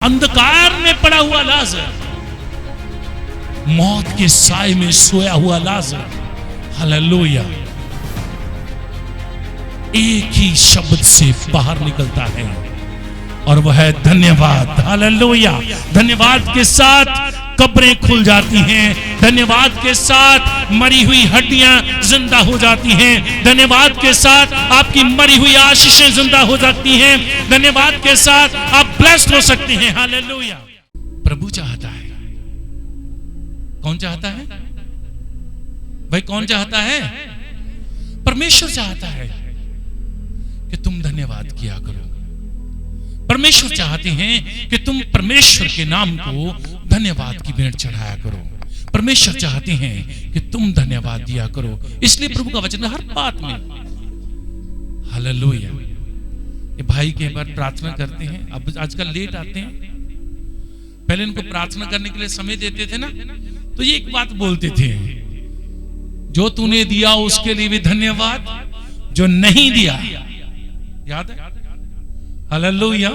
अंधकार में पड़ा हुआ लाजर, मौत के साए में सोया हुआ लाजर, हालेलुया, एक ही शब्द से बाहर निकलता है और वह है धन्यवाद। हालेलुया। धन्यवाद के साथ कब्रें खुल जाती हैं, धन्यवाद के साथ मरी हुई हड्डियां जिंदा हो जाती हैं, धन्यवाद के साथ आपकी मरी हुई आशीषें जिंदा हो जाती हैं, धन्यवाद के साथ आप ब्लेस्ड हो सकते हैं। हालेलुया। प्रभु चाहता है, कौन चाहता है भाई? कौन चाहता है? परमेश्वर चाहता है कि तुम धन्यवाद किया करो। परमेश्वर चाहते हैं कि तुम परमेश्वर के नाम को धन्यवाद की भेंट चढ़ाया करो। परमेश्वर चाहते हैं कि तुम धन्यवाद दिया करो। इसलिए प्रभु का वचन हर बात में, हालेलुया। ये भाई के बार प्रार्थना करते हैं, अब आजकल लेट आते हैं, पहले इनको प्रार्थना करने के लिए समय देते थे ना, तो ये एक बात बोलते थे, जो तूने दिया उसके लिए भी धन्यवाद, जो नहीं दिया, याद है? हालेलुया।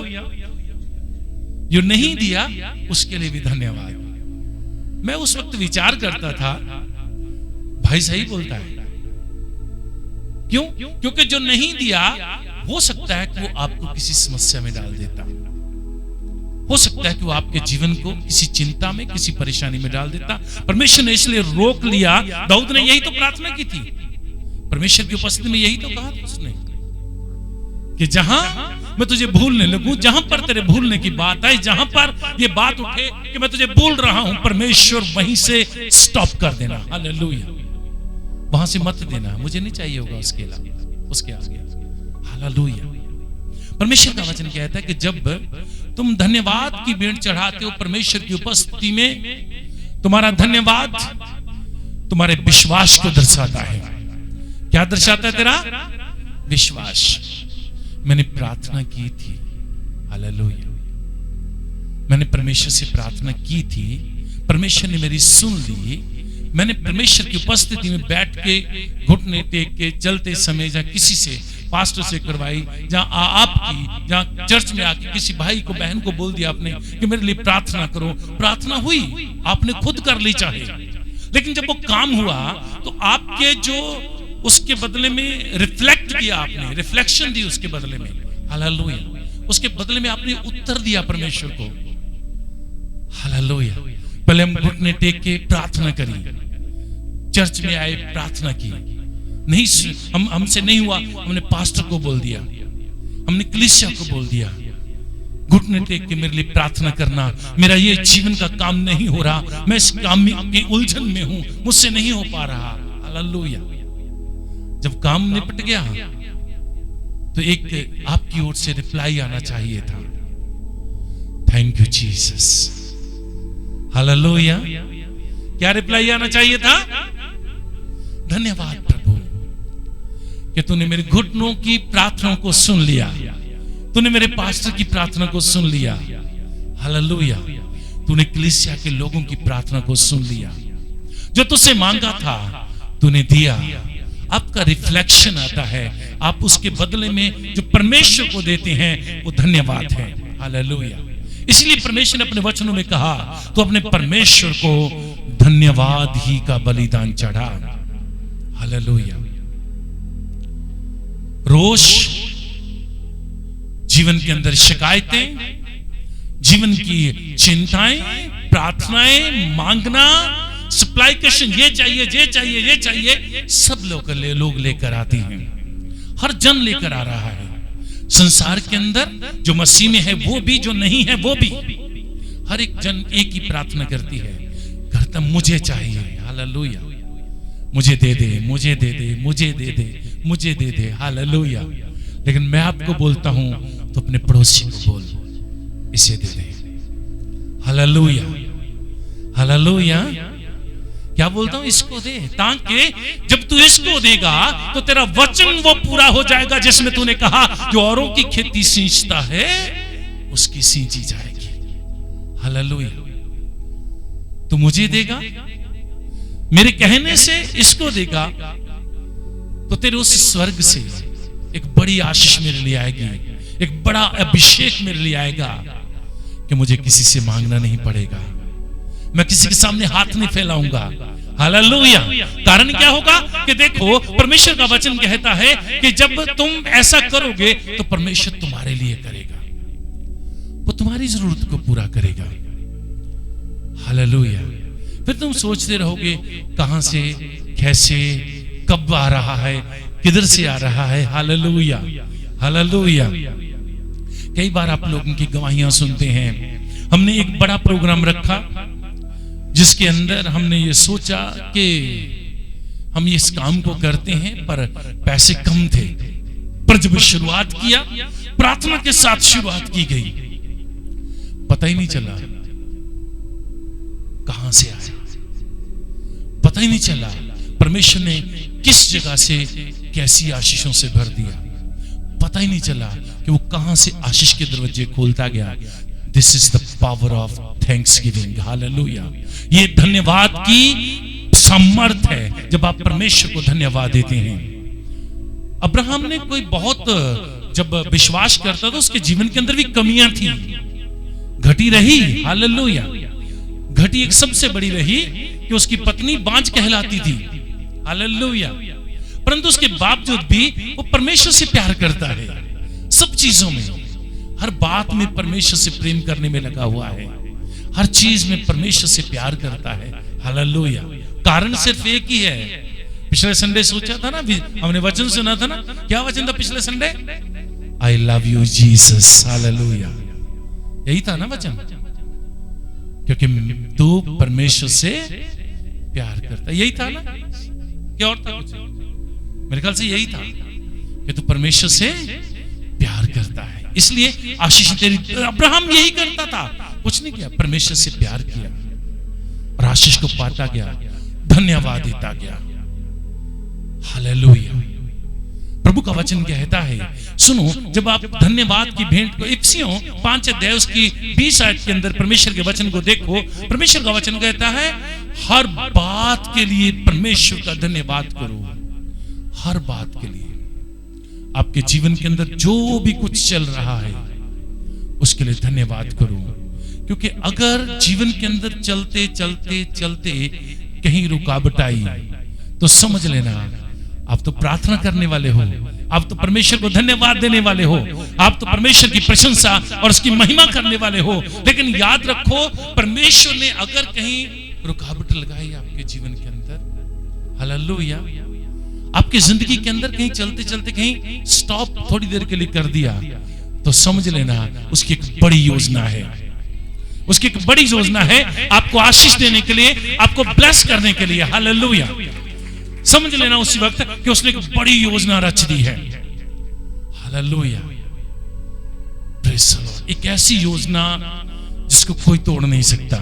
जो नहीं दिया उसके लिए भी धन्यवाद। मैं उस वक्त विचार करता था, भाई सही बोलता है। क्यों? क्योंकि जो नहीं दिया हो सकता है कि वो आपको किसी समस्या में डाल देता, हो सकता है कि वो आपके जीवन को किसी चिंता में, किसी परेशानी में डाल देता। परमेश्वर ने इसलिए रोक लिया। दाऊद ने यही तो प्रार्थना की थी, परमेश्वर की उपस्थिति में यही तो कहा था उसने कि जहां मैं तुझे भूलने लगूं, जहां पर तेरे भूलने की बात आई, जहां पर ये बात उठे कि मैं तुझे भूल रहा हूं, परमेश्वर वहीं से स्टॉप कर देना। हालेलुया। वहां से मत देना, मुझे नहीं चाहिए होगा उसके आगे। हालेलुया। परमेश्वर का वचन कहता है कि जब तुम धन्यवाद की भेंट चढ़ाते हो परमेश्वर की उपस्थिति में, तुम्हारा धन्यवाद तुम्हारे विश्वास को दर्शाता है। क्या दर्शाता है? तेरा विश्वास। मैंने प्रार्थना की थी, हालेलुया, मैंने परमेश्वर से प्रार्थना की थी, परमेश्वर ने मेरी सुन ली। मैंने परमेश्वर की उपस्थिति में बैठ के, घुटने टेक के, चलते समय जहाँ किसी से, पास्टर से करवाई, जहाँ आपकी, जहाँ चर्च में आके किसी भाई को, बहन को बोल दिया आपने कि मेरे लिए प्रार्थना करो, प्रार्थना हुई, आपने खुद कर ली चाहे, लेकिन जब वो काम हुआ तो आपके जो उसके बदले में रिफ्लेक्ट किया, आपने रिफ्लेक्शन दी उसके बदले में, हालेलुया, उसके बदले में आपने उत्तर दिया परमेश्वर को, हालेलुया। पहले हम घुटने टेक के प्रार्थना करी, चर्च में आए, प्रार्थना की, नहीं हमसे नहीं हुआ, हमने पास्टर को बोल दिया, हमने कलीसिया को बोल दिया, घुटने टेक के मेरे लिए प्रार्थना करना, मेरा ये जीवन का काम नहीं हो रहा, मैं इस काम की उलझन में हूं, मुझसे नहीं हो पा रहा, हालेलुया। जब काम निपट गया तो एक आपकी ओर से रिप्लाई आना चाहिए था, थैंक यू जीसस, हालेलुया। क्या रिप्लाई आना चाहिए था? धन्यवाद प्रभु कि तूने मेरे घुटनों की प्रार्थना को सुन लिया, तूने मेरे पास्टर की प्रार्थना को सुन लिया, हालेलुया। तूने कलीसिया के लोगों की प्रार्थना को सुन लिया, जो तुझसे मांगा था तूने दिया। आपका रिफ्लेक्शन आता है, आप उसके बदले में जो परमेश्वर को देते हैं वो धन्यवाद है, हालेलुया। इसलिए परमेश्वर ने अपने वचनों में कहा तो अपने परमेश्वर को धन्यवाद ही का बलिदान चढ़ा, हालेलुया। रोष, जीवन के अंदर शिकायतें, जीवन की चिंताएं, प्रार्थनाएं, मांगना, सप्लाइकेशन, ये चाहिए, ये चाहिए, ये चाहिए, सब लोग लेकर आते हैं, हर जन लेकर आ रहा है। संसार के अंदर जो मसीह में है वो भी, जो नहीं है वो भी, हर एक जन एक ही प्रार्थना करती है, कहता मुझे चाहिए, हालेलुया, मुझे दे दे, मुझे दे दे, मुझे दे दे, मुझे दे दे, हालेलुया। लेकिन मैं आपको बोलता हूं तो अपने पड़ोसी को बोल, इसे दे दे, हालेलुया, हालेलुया। क्या बोलता हूं? इसको दे, ताकि जब तू इसको देगा तो तेरा वचन वो पूरा हो जाएगा जिसमें तूने कहा जो औरों की खेती सींचता है उसकी सींची जाएगी, हालेलुया। तू मुझे देगा, मेरे कहने से इसको देगा तो तेरे उस स्वर्ग से एक बड़ी आशीष मेरे लिए आएगी, एक बड़ा अभिषेक मेरे लिए आएगा कि मुझे किसी से मांगना नहीं पड़ेगा, मैं किसी के सामने हाथ नहीं फैलाऊंगा। हालेलुया। कारण क्या होगा कि देखो परमेश्वर का वचन कहता है कि जब तुम ऐसा करोगे तो परमेश्वर तुम्हारे लिए करेगा, वो तुम्हारी जरूरत को पूरा करेगा। हालेलुया। फिर तुम सोचते रहोगे कहां से, कैसे, कब आ रहा है, किधर से आ रहा है। Hallelujah, hallelujah. कई बार आप लोगों की गवाहियां सुनते हैं। हमने एक बड़ा प्रोग्राम रखा जिसके अंदर हमने ये सोचा कि हम इस काम को करते हैं, पर पैसे कम थे। पर जब शुरुआत किया, प्रार्थना के साथ शुरुआत की गई, पता ही नहीं चला कहां से आया, पता ही नहीं चला परमेश्वर ने किस जगह से कैसी आशीषों से भर दिया, पता ही नहीं चला कि वो कहां से आशीष के दरवाजे खोलता गया। This is the power of Thanksgiving. Hallelujah. ये धन्यवाद की सामर्थ है जब आप परमेश्वर को धन्यवाद देते हैं। अब्राहम ने कोई बहुत, जब विश्वास करता था उसके जीवन के अंदर भी कमियां थी, घटी रही। हालेलुया। घटी एक सबसे बड़ी रही कि उसकी पत्नी बांझ कहलाती थी। हालेलुया। परंतु उसके बावजूद भी वो परमेश्वर से प्यार करता है, सब चीजों में, हर बात में परमेश्वर से प्रेम करने में लगा हुआ है, हर चीज में परमेश्वर से प्यार करता है। हालेलुया। कारण सिर्फ एक ही है। पिछले संडे सोचा था ना, हमने वचन सुना था ना, क्या वचन था पिछले Sunday? I love you Jesus. Hallelujah. यही था ना वचन, क्योंकि तू परमेश्वर से प्यार करता, यही था ना? क्या और था कुछ? मेरे ख्याल से यही था कि तू परमेश्वर से प्यार करता है, इसलिए आशीष तेरी। अब्राहम यही करता था, कुछ नहीं किया, परमेश्वर से प्यार किया और आशीष को पाता गया, धन्यवाद देता गया। हालेलुया। प्रभु का वचन कहता है, सुनो, जब आप धन्यवाद की भेंट को, इफिसियों 5 अध्याय उसकी 20 आयत के अंदर परमेश्वर के वचन को देखो, परमेश्वर का वचन कहता है हर बात के लिए परमेश्वर का धन्यवाद करो। हर बात के लिए, आपके जीवन के अंदर जो भी कुछ चल रहा है उसके लिए धन्यवाद करो, क्योंकि अगर जीवन के अंदर चलते चलते चलते कहीं रुकावट आई तो समझ लेना आप तो प्रार्थना करने वाले हो, आप तो परमेश्वर को धन्यवाद देने वाले हो, आप तो परमेश्वर की प्रशंसा और उसकी महिमा करने वाले हो। लेकिन याद रखो, परमेश्वर ने अगर कहीं रुकावट लगाई आपके जीवन के अंदर, हालेलुया, आपकी जिंदगी के अंदर कहीं चलते चलते कहीं स्टॉप थोड़ी देर के लिए कर दिया, तो समझ लेना उसकी एक बड़ी योजना है, उसकी एक बड़ी योजना है आपको आशीष देने के लिए, आपको ब्लेस करने के लिए। हालेलुया। समझ लेना उसी वक्त कि उसने एक बड़ी योजना रच दी है। हालेलुया। Praise the Lord. एक ऐसी योजना जिसको कोई तोड़ नहीं सकता।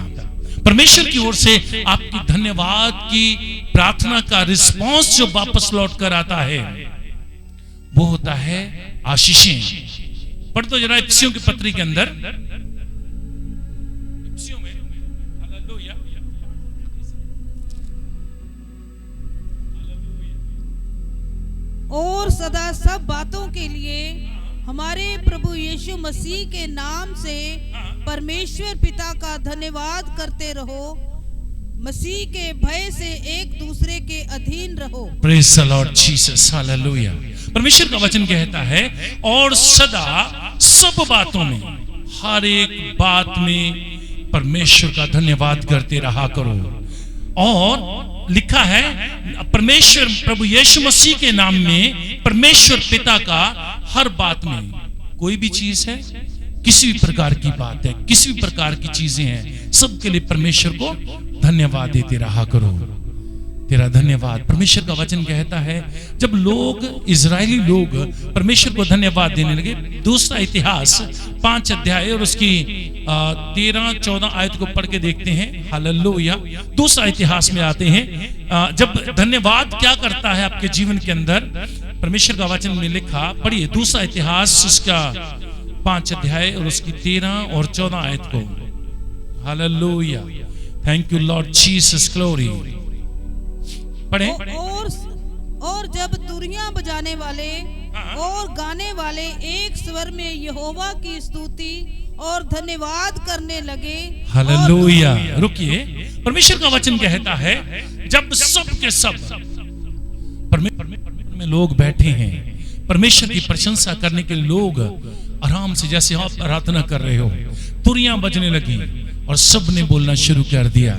परमेश्वर की ओर से आपकी धन्यवाद की प्रार्थना का रिस्पांस जो वापस लौट कर आता है वो होता है आशीषें। पढ़ तो जरा इफिसियों की पत्री के अंदर, इफिसियों में, हालेलुया, और सदा सब बातों के लिए हमारे प्रभु यीशु मसीह के नाम से परमेश्वर पिता का धन्यवाद करते रहो, मसीह के भय से एक दूसरे के अधीन रहो। Praise the Lord Jesus. Hallelujah. परमेश्वर का वचन कहता है और सदा सब बातों में, हर एक बात में परमेश्वर का धन्यवाद करते रहा करो। और लिखा है परमेश्वर प्रभु यीशु मसीह के नाम में परमेश्वर पिता का हर बात में, कोई भी चीज है, किसी भी प्रकार की बात है, किसी भी प्रकार की चीजें हैं, सबके लिए परमेश्वर को धन्यवाद देते रहा करो। तेरा धन्यवाद। परमेश्वर का वचन कहता है जब लोग, इजरायली लोग परमेश्वर को धन्यवाद देने लगे, दूसरा इतिहास 5 अध्याय और उसकी 13-14 आयत को पढ़ के देखते हैं। हालेलुया। दूसरा इतिहास में आते हैं, जब धन्यवाद क्या करता है आपके जीवन के अंदर, परमेश्वर का वचन में लिखा, पढ़िए दूसरा इतिहास उसका 5 अध्याय और उसकी 13 और 14 आयत को। Hallelujah. Thank you Lord Jesus. Glory. पढ़े। और जब तुरियां बजाने वाले और गाने वाले एक स्वर में यहोवा की स्तुति और धन्यवाद करने लगे। हालेलुया। रुकिए, परमेश्वर का वचन कहता है जब सब के सब परमेश्वर में लोग बैठे हैं, परमेश्वर की प्रशंसा करने के लिए लोग आराम से, जैसे आप प्रार्थना कर रहे हो, तुरियां बजने लगी और सब ने बोलना शुरू कर दिया,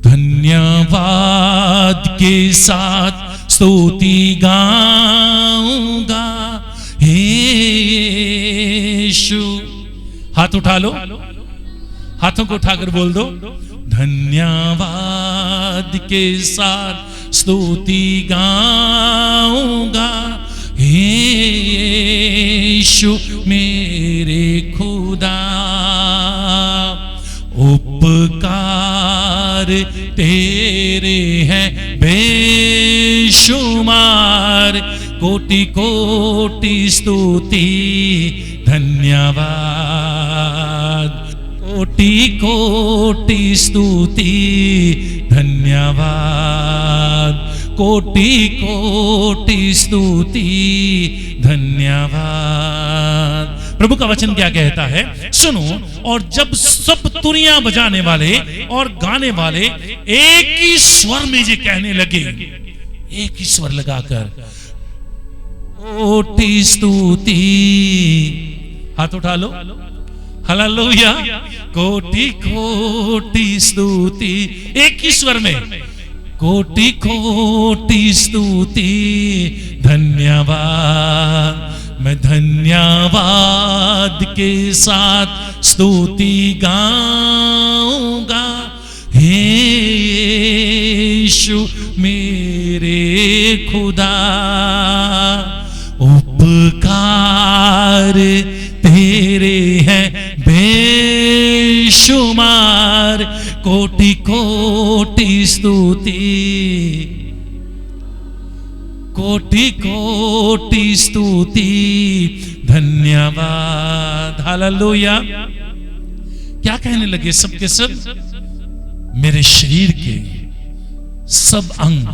धन्यवाद के साथ स्तुति गाऊंगा हे यीशु। हाथ उठा लो, हाथों को उठाकर बोल दो, धन्यवाद के साथ स्तुति गाऊंगा हे यीशु मेरे खुदा। उपकार तेरे हैं बेशुमार, कोटि कोटि स्तुति धन्यवाद, कोटि कोटि स्तुति धन्यवाद, कोटि कोटि स्तुति धन्यवाद। प्रभु का वचन क्या कहता है, सुनो, और जब सब तुरियां बजाने वाले और गाने वाले एक ही स्वर में ये कहने लगे, एक ही स्वर लगाकर, कोटि स्तुति, हाथ उठा लो, हालेलुया, कोटि कोटि स्तुति, एक ही स्वर में, कोटि कोटि स्तुति धन्यवाद। मैं धन्यवाद के साथ स्तुति गाऊंगा हे यीशु मेरे खुदा। उपकार तेरे हैं बेशुमार, कोटि कोटि स्तुति, कोटि कोटि स्तुति धन्यवाद। हालेलुया। क्या कहने लगे सबके सब, मेरे शरीर के सब अंग,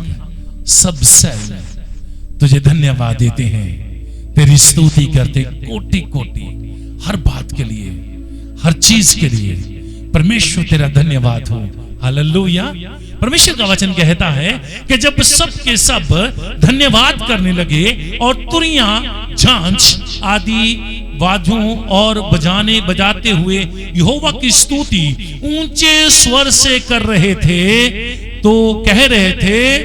सब सेल तुझे धन्यवाद देते हैं, तेरी स्तुति करते, कोटि कोटि, हर बात के लिए, हर चीज के लिए परमेश्वर तेरा धन्यवाद हो। हालेलुया। परमेश्वर का वचन कहता है कि जब सब के सब धन्यवाद करने लगे और तुरियां, झांझ आदि वाद्यों और बजाते हुए यहोवा की स्तुति ऊंचे स्वर से कर रहे थे, तो कह रहे थे,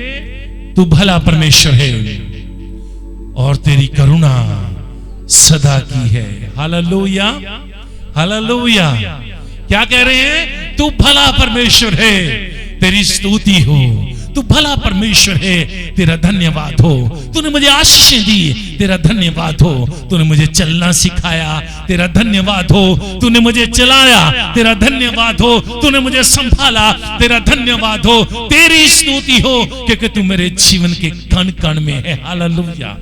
तू भला परमेश्वर है और तेरी करुणा सदा की है। Hallelujah, hallelujah. क्या कह रहे हैं, तू भला परमेश्वर है, तेरी स्तुति हो, तू भला परमेश्वर है, तेरा धन्यवाद हो, तूने मुझे आशीषें दी, तेरा धन्यवाद हो, तूने मुझे चलना सिखाया, तेरा धन्यवाद हो, तूने मुझे चलाया, तेरा धन्यवाद हो, तूने मुझे संभाला, तेरा धन्यवाद हो, तेरी स्तुति हो, क्योंकि तू मेरे जीवन के कण कण में है। हालेलुया,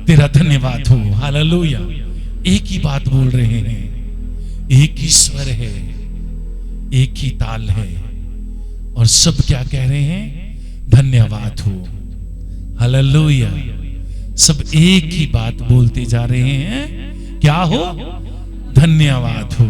तेरा धन्यवाद हो। हालेलुया। एक ही बात बोल रहे हैं, एक ही स्वर है, एक ही ताल है, और सब क्या कह रहे हैं, धन्यवाद हो। हालेलुया। सब एक ही बात बोलते जा रहे हैं, क्या हो, धन्यवाद हो,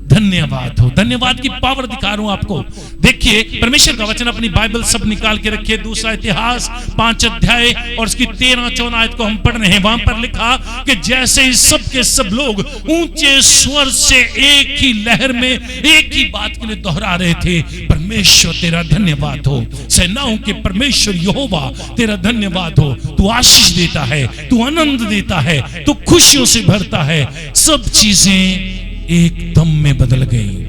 धन्यवाद हो। धन्यवाद की पावर दिखा रहा हूं आपको। देखिए, परमेश्वर का वचन अपनी बाइबल सब निकाल के रखिए, दूसरा इतिहास 5 अध्याय और उसकी 13-14 आयत को हम पढ़ रहे हैं। वहां पर लिखा कि जैसे ही सब के सब लोग ऊंचे स्वर से एक ही लहर में एक ही बात के लिए दोहरा रहे थे, परमेश्वर तेरा धन्यवाद हो, सेनाओं के परमेश्वर यहोवा तेरा धन्यवाद हो, तू आशीष देता है, तू आनंद देता है, तू खुशियों से भरता है। सब चीजें एकदम में बदल गई।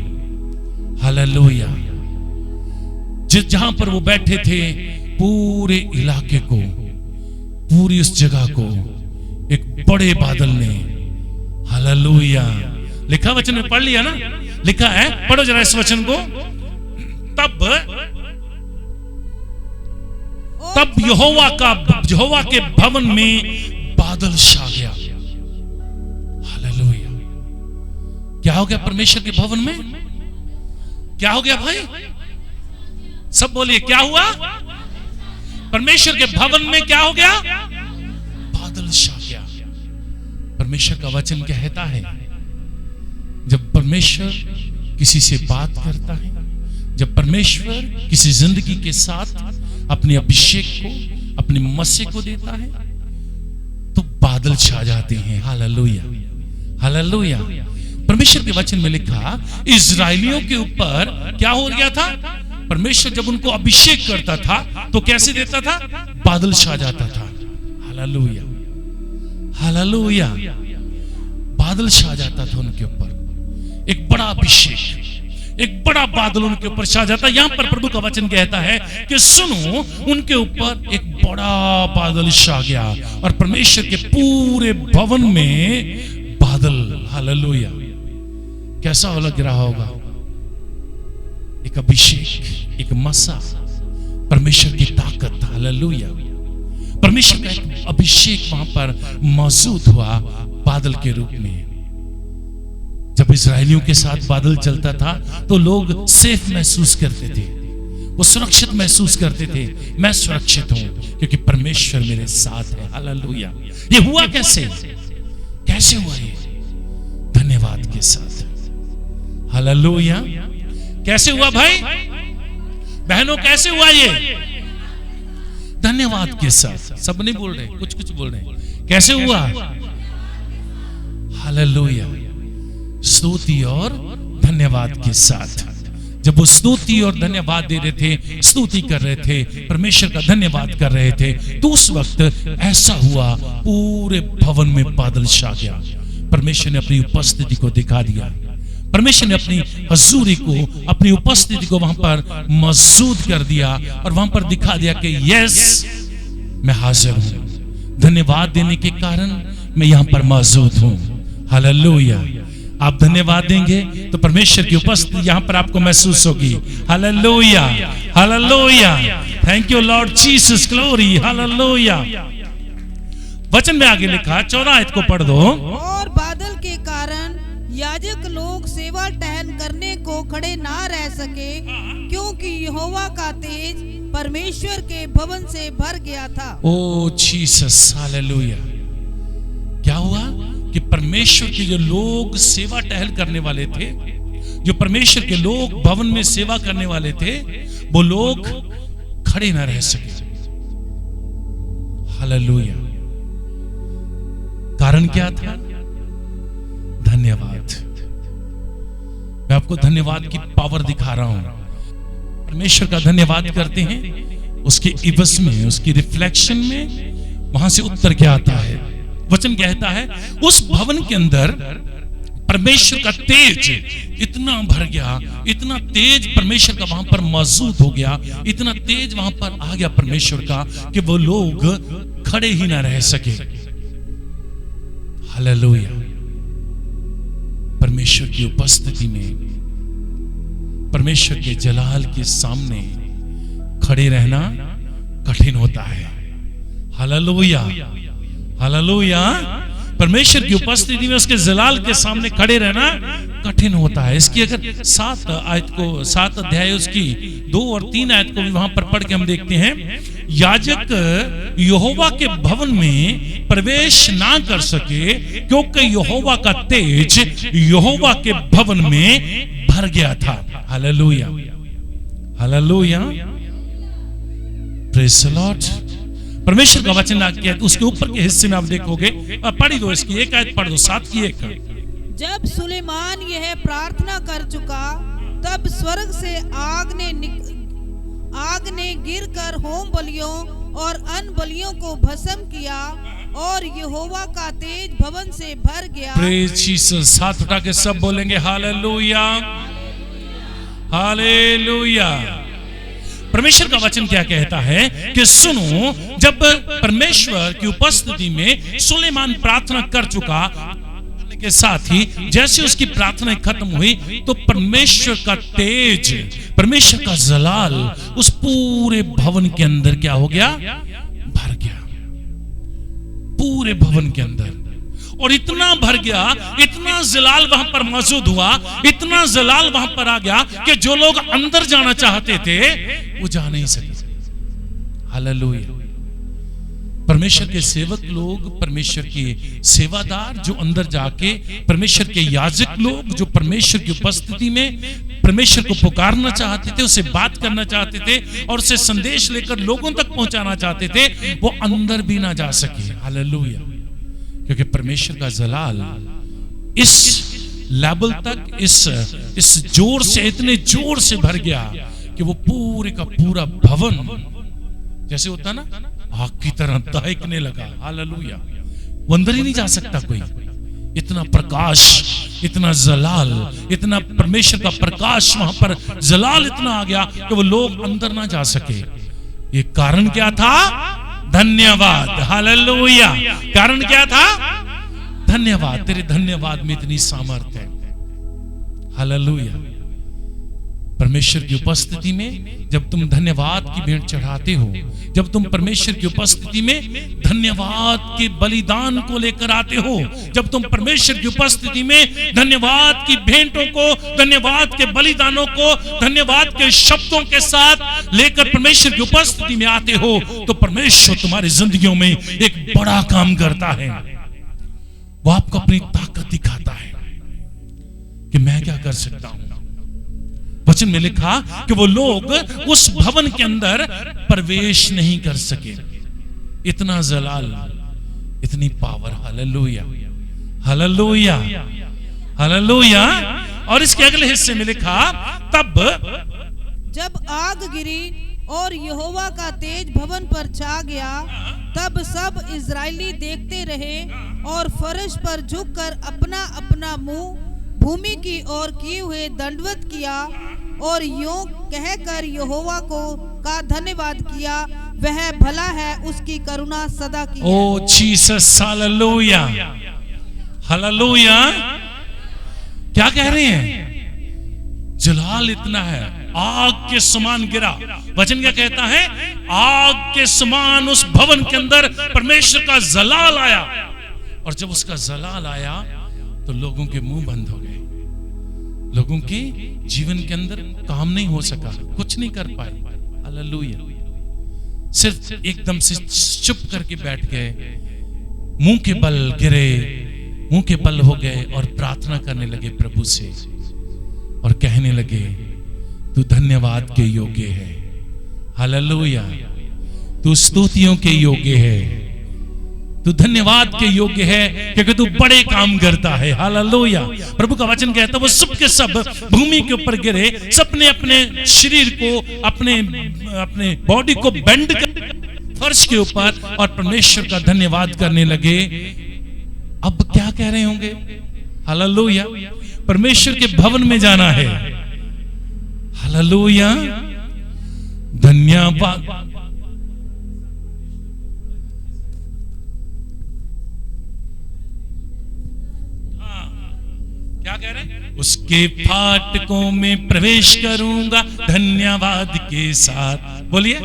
हालेलुया। जहां पर वो बैठे थे, पूरे इलाके को, पूरी उस जगह को एक बड़े बादल ने, हालेलुया, लिखा वचन में, पढ़ लिया ना, लिखा है, पढ़ो जरा इस वचन को। तब यहोवा के भवन में बादल छा गया। हालेलुया। क्या हो गया परमेश्वर के भवन में? क्या हो गया भाई? सब बोलिए, क्या हुआ? परमेश्वर के भवन में क्या हो गया? बादल छा गया। परमेश्वर का वचन कहता है, जब परमेश्वर किसी से बात करता है, जब परमेश्वर किसी जिंदगी के साथ अपने अभिषेक को, अपने मसीह को देता है, तो बादल छा जाते हैं। Hallelujah, hallelujah. परमेश्वर के वचन में लिखा, इजराइलियों के ऊपर क्या हो गया था? परमेश्वर जब उनको अभिषेक करता था तो कैसे देता था? बादल छा जाता था। Hallelujah, hallelujah. बादल छा जाता था उनके ऊपर, एक बड़ा अभिषेक, एक बड़ा बादल उनके ऊपर छा जाता। यहां पर प्रभु का वचन कहता है कि सुनो, उनके ऊपर एक बड़ा बादल छा गया और परमेश्वर के पूरे भवन में बादल। हालेलुया। कैसा लग रहा होगा? एक अभिषेक, एक मसा, परमेश्वर की ताकत। हालेलुया। परमेश्वर का एक अभिषेक वहां पर मौजूद हुआ बादल के रूप में। जब इजरायलियों के साथ बादल चलता था तो लोग सेफ महसूस करते थे, वो सुरक्षित महसूस करते थे। मैं सुरक्षित हूं क्योंकि परमेश्वर मेरे साथ है। हालेलुया। ये हुआ कैसे? कैसे हुआ ये? धन्यवाद के साथ। हालेलुया। कैसे हुआ भाई बहनों? कैसे हुआ ये? धन्यवाद के साथ। सब नहीं बोल रहे, कुछ कुछ बोल रहे। कैसे हुआ? हालेलुया। स्तुति और धन्यवाद के साथ। जब वो स्तुति और धन्यवाद दे रहे थे, स्तुति कर रहे थे, परमेश्वर का धन्यवाद कर रहे थे, तो उस वक्त ऐसा हुआ, पूरे भवन में बादल छा गया। परमेश्वर ने अपनी उपस्थिति को दिखा दिया। परमेश्वर ने अपनी हजूरी को, अपनी उपस्थिति को वहां पर मौजूद कर दिया और वहां पर दिखा दिया कि यस, मैं हाजिर हूं। धन्यवाद देने के कारण मैं यहां पर मौजूद हूं। हालेलुया। आप धन्यवाद देंगे तो परमेश्वर की उपस्थिति यहां पर आपको महसूस होगी। Hallelujah, hallelujah. Thank you Lord Jesus, glory. Hallelujah. वचन में आगे लिखा, 14 आयत को पढ़ दो। और बादल के कारण याजक लोग सेवा टहल करने को खड़े ना रह सके, क्योंकि यहोवा का तेज परमेश्वर के भवन से भर गया था। ओ जीसस, हालेलुया। क्या हुआ कि परमेश्वर के जो लोग सेवा टहल करने वाले थे, जो परमेश्वर के लोग भवन में सेवा करने वाले थे, वो लोग खड़े ना रह सके। हालेलुया। कारण क्या था? धन्यवाद। मैं आपको धन्यवाद की पावर दिखा रहा हूं। परमेश्वर का धन्यवाद करते हैं, उसके इवज में, उसकी रिफ्लेक्शन में वहां से उत्तर क्या आता है? वचन कहता है उस भवन के अंदर परमेश्वर का तेज इतना भर गया, इतना तेज परमेश्वर का वहां पर मौजूद हो गया, इतना तेज वहां पर आ गया परमेश्वर का कि वो लोग खड़े ही ना रह सके। हालेलुया। परमेश्वर की उपस्थिति में, परमेश्वर के जलाल के सामने खड़े रहना कठिन होता है। Hallelujah, hallelujah. परमेश्वर की उपस्थिति में, उसके जलाल के सामने खड़े रहना कठिन होता है। इसकी अगर 7 अध्याय उसकी 2 और 3 आयत को भी वहां पर पढ़ के हम देखते हैं, याजक यहोवा के भवन में प्रवेश ना कर सके क्योंकि यहोवा का तेज यहोवा के भवन में भर गया था। Hallelujah, hallelujah, praise the Lord. परमेश्वर का वचन आज्ञा है, उसके ऊपर के हिस्से में आप देखोगे, पढ़ी दो इसकी एक आयत पढ़ दो, 7 की 1। जब सुलेमान यह प्रार्थना कर चुका, तब स्वर्ग से आग ने गिरकर होम बलियों और अन्न बलियों को भस्म किया और यहोवा का तेज भवन से भर गया। Praise Jesus. हाथ उठा के सब बोलेंगे हालेलुया, हालेलुया। परमेश्वर का वचन क्या कहता है कि सुनो, जब परमेश्वर की उपस्थिति में सुलेमान प्रार्थना कर चुका के साथ ही जैसे उसकी प्रार्थना खत्म हुई तो परमेश्वर का तेज, परमेश्वर का जलाल उस पूरे भवन के अंदर क्या हो गया? भर गया, पूरे भवन के अंदर। और इतना भर गया, इतना जलाल वहां पर मौजूद हुआ, इतना जलाल वहां पर आ गया कि जो लोग अंदर जाना चाहते थे वो जा नहीं सके। हालेलुया। परमेश्वर के सेवक लोग, परमेश्वर के सेवादार जो अंदर जाके, परमेश्वर के याजक लोग जो परमेश्वर की उपस्थिति में परमेश्वर को पुकारना चाहते थे, उससे बात करना चाहते थे और उसे संदेश लेकर लोगों तक पहुंचाना चाहते थे, वो अंदर भी ना जा सके। हालेलुया। क्योंकि परमेश्वर का जलाल इस लेवल तक, इस जोर से, इतने जोर से भर गया कि वो पूरे का पूरा भवन जैसे होता ना आग की तरह दहकने लगा। हालेलुया। वो अंदर ही नहीं जा सकता कोई। इतना प्रकाश, इतना जलाल, इतना परमेश्वर का प्रकाश वहां पर जलाल इतना आ गया कि वो लोग अंदर ना जा सके। ये कारण क्या था? धन्यवाद। हालेलुया। कारण क्या था? धन्यवाद। तेरे धन्यवाद में इतनी सामर्थ्य है। हालेलुया। परमेश्वर की उपस्थिति में जब तुम धन्यवाद की भेंट चढ़ाते हो, जब तुम परमेश्वर की उपस्थिति में धन्यवाद के बलिदान को लेकर आते हो, जब तुम परमेश्वर की उपस्थिति में धन्यवाद की भेंटों को, धन्यवाद के बलिदानों को, धन्यवाद के शब्दों के साथ लेकर परमेश्वर की उपस्थिति में आते हो, तो परमेश्वर तुम्हारी जिंदगियों में एक बड़ा काम करता है। वो आपको अपनी ताकत दिखाता है कि मैं क्या कर सकता हूं। वचन में लिखा कि वो लोग उस भवन के अंदर प्रवेश नहीं कर सके। इतना जलाल, इतनी पावर। Hallelujah, hallelujah, hallelujah. और इसके अगले हिस्से में लिखा, तब जब आग गिरी और यहोवा का तेज भवन पर छा गया, तब सब इजरायली देखते रहे और फर्श पर झुककर अपना अपना मुंह भूमि की ओर किए हुए दंडवत किया और यूं कहकर यहोवा का धन्यवाद किया, वह भला है, उसकी करुणा सदा की है। ओ जीसस, हालेलुया, हालेलुया। क्या कह रहे हैं? जलाल इतना है, आग के समान गिरा। वचन क्या कहता है? आग के समान उस भवन के अंदर परमेश्वर का जलाल आया। और जब उसका जलाल आया तो लोगों के मुंह बंद हो गए। लोगों के जीवन के अंदर काम नहीं हो सका, कुछ नहीं कर पाए। हालेलुया। सिर्फ एकदम से चुप करके बैठ गए, मुंह के बल गिरे, मुंह के बल हो गए और प्रार्थना करने लगे प्रभु से और कहने लगे, तू धन्यवाद के योग्य है। हालेलुया। तू स्तुतियों के योग्य है, तू धन्यवाद के योग्य है, क्योंकि तू बड़े काम करता है। हालेलुया। प्रभु का वचन कहता है वो सब के सब भूमि के ऊपर गिरे, सबने अपने शरीर को, अपने बॉडी को बेंड कर फर्श के ऊपर और परमेश्वर का धन्यवाद करने लगे। अब क्या कह रहे होंगे? हालेलुया। परमेश्वर के भवन में जाना है। हालेलुया। धन्यवाद। क्या कह रहे हैं? उसके फाटकों में प्रवेश करूंगा धन्यवाद के साथ। बोलिए।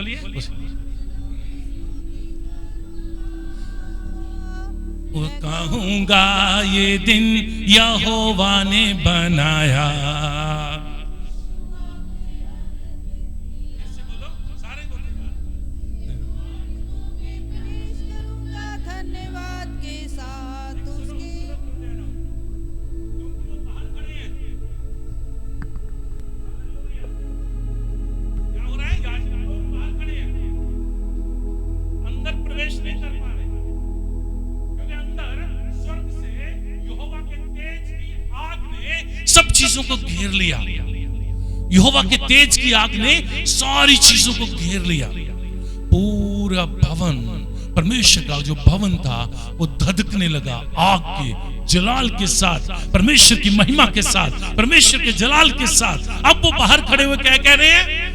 कहूंगा ये दिन यहोवा ने बनाया। धन्यवाद के साथ उसकी। प्रवेश नहीं कर पा रहे, क्योंकि अंदर स्वर्ग से यहोवा के तेज की आग ने सब चीजों को घेर लिया। यहोवा के तेज की आग ने सारी चीजों को घेर लिया। पूरा भवन, परमेश्वर का जो भवन था वो धधकने लगा आग के जलाल के साथ, परमेश्वर की महिमा के साथ, परमेश्वर के जलाल के साथ। अब वो बाहर खड़े हुए क्या कह रहे हैं?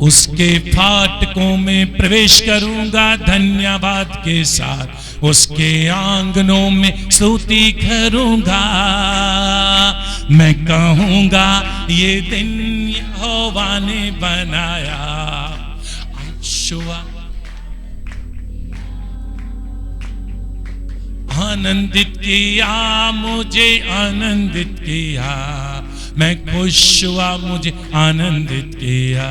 उसके फाटकों में प्रवेश करूंगा धन्यवाद के साथ, उसके आंगनों में स्तुति करूंगा। मैं कहूंगा ये दिन यहोवा ने बनाया। आनंदित किया, मुझे आनंदित किया, मैं खुश हुआ, मुझे आनंदित किया।